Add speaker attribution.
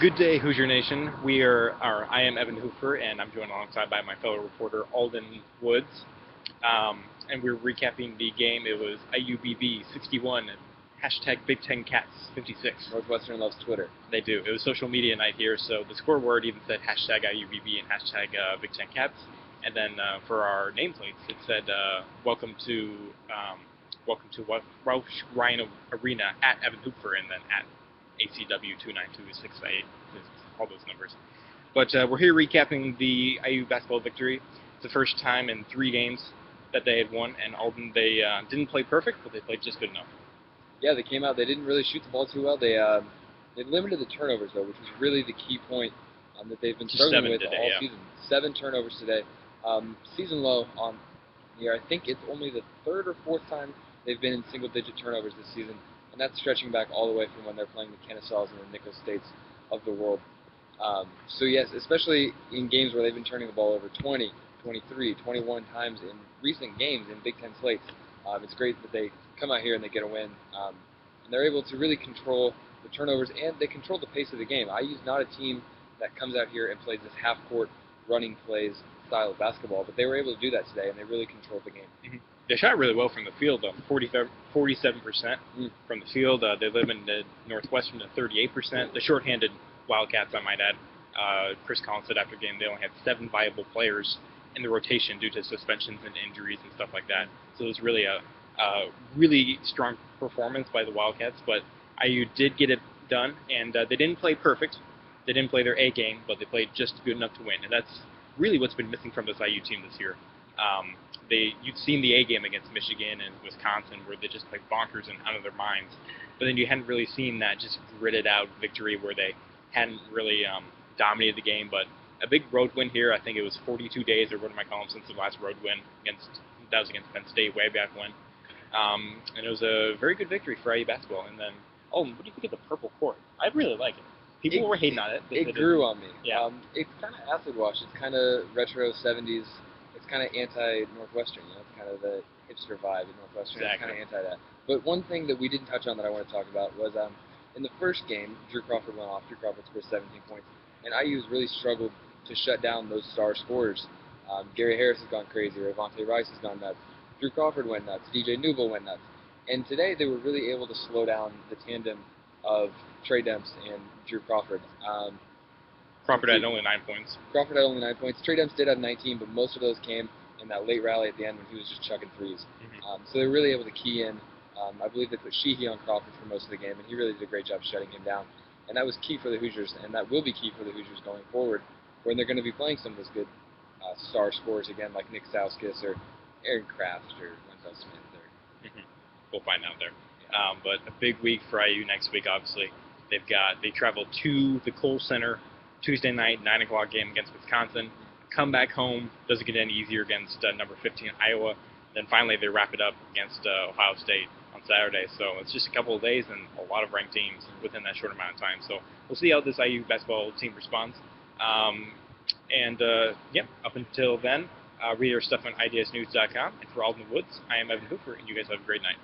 Speaker 1: Good day, Hoosier Nation. I am Evan Hoopfer, and I'm joined alongside by my fellow reporter, Alden Woods. And we're recapping the game. It was IUBB 61, hashtag Big Ten Cats 56.
Speaker 2: Northwestern loves Twitter.
Speaker 1: They do. It was social media night here, so the scoreboard even said hashtag IUBB and hashtag Big Ten Cats. And then for our nameplates, it said welcome to Roush Ryan Arena at Evan Hoopfer, and then at ACW 29268, all those numbers. But we're here recapping the IU basketball victory. It's the first time in 3 games that they had won, and Alden, they didn't play perfect, but they played just good enough.
Speaker 2: Yeah, they came out. They didn't really shoot the ball too well. They limited the turnovers, though, which was really the key point that they've been struggling with
Speaker 1: today,
Speaker 2: all
Speaker 1: yeah.
Speaker 2: season. 7 turnovers today. Season low on here. I think it's only the 3rd or 4th time they've been in single-digit turnovers this season. And that's stretching back all the way from when they're playing the Kennesaws and the Nickel States of the world. So yes, especially in games where they've been turning the ball over 20, 23, 21 times in recent games in Big Ten slates, it's great that they come out here and they get a win. And they're able to really control the turnovers, and they control the pace of the game. IU's not a team that comes out here and plays this half-court running plays style of basketball, but they were able to do that today, and they really controlled the game.
Speaker 1: Mm-hmm. They shot really well from the field, though. 47% from the field. They limited Northwestern to 38%. The shorthanded Wildcats, I might add, Chris Collins said after game they only had 7 viable players in the rotation due to suspensions and injuries and stuff like that. So it was really a really strong performance by the Wildcats. But IU did get it done, and they didn't play perfect. They didn't play their A game, but they played just good enough to win. And that's really what's been missing from this IU team this year. You'd seen the A game against Michigan and Wisconsin where they just played bonkers and out of their minds, but then you hadn't really seen that just gritted out victory where they hadn't really dominated the game. But a big road win here. I think it was 42 days, or what am I calling, since the last road win against Penn State way back when. And it was a very good victory for IU basketball. And then, what do you think of the purple court? I really like it. People were hating on it.
Speaker 2: It grew on me.
Speaker 1: Yeah.
Speaker 2: It's kind of acid wash. It's kind of retro 70s. It's kind of anti-Northwestern, It's kind of the hipster vibe in Northwestern.
Speaker 1: Exactly.
Speaker 2: It's kind of anti that. But one thing that we didn't touch on that I want to talk about was in the first game, Drew Crawford went off. Drew Crawford scored 17 points. And IU's really struggled to shut down those star scorers. Gary Harris has gone crazy. Ravonte Rice has gone nuts. Drew Crawford went nuts. DJ Newble went nuts. And today they were really able to slow down the tandem of Trey Demps and Drew Crawford.
Speaker 1: Crawford had only 9 points.
Speaker 2: Crawford had only 9 points. Trey Demps did have 19, but most of those came in that late rally at the end when he was just chucking threes.
Speaker 1: Mm-hmm.
Speaker 2: So they were really able to key in. I believe they put Sheehy on Crawford for most of the game, and he really did a great job shutting him down. And that was key for the Hoosiers, and that will be key for the Hoosiers going forward when they're going to be playing some of those good star scorers again, like Nick Stauskas or Aaron Kraft or Wendell Smith.
Speaker 1: We'll find out there. Yeah. But a big week for IU next week, obviously. They travel to the Kohl Center Tuesday night, 9 o'clock game against Wisconsin. Come back home, doesn't get any easier against number 15 Iowa. Then finally they wrap it up against Ohio State on Saturday. So it's just a couple of days and a lot of ranked teams within that short amount of time. So we'll see how this IU basketball team responds. Up until then, read our stuff on idsnews.com. And for Alden Woods, I am Evan Hoopfer, and you guys have a great night.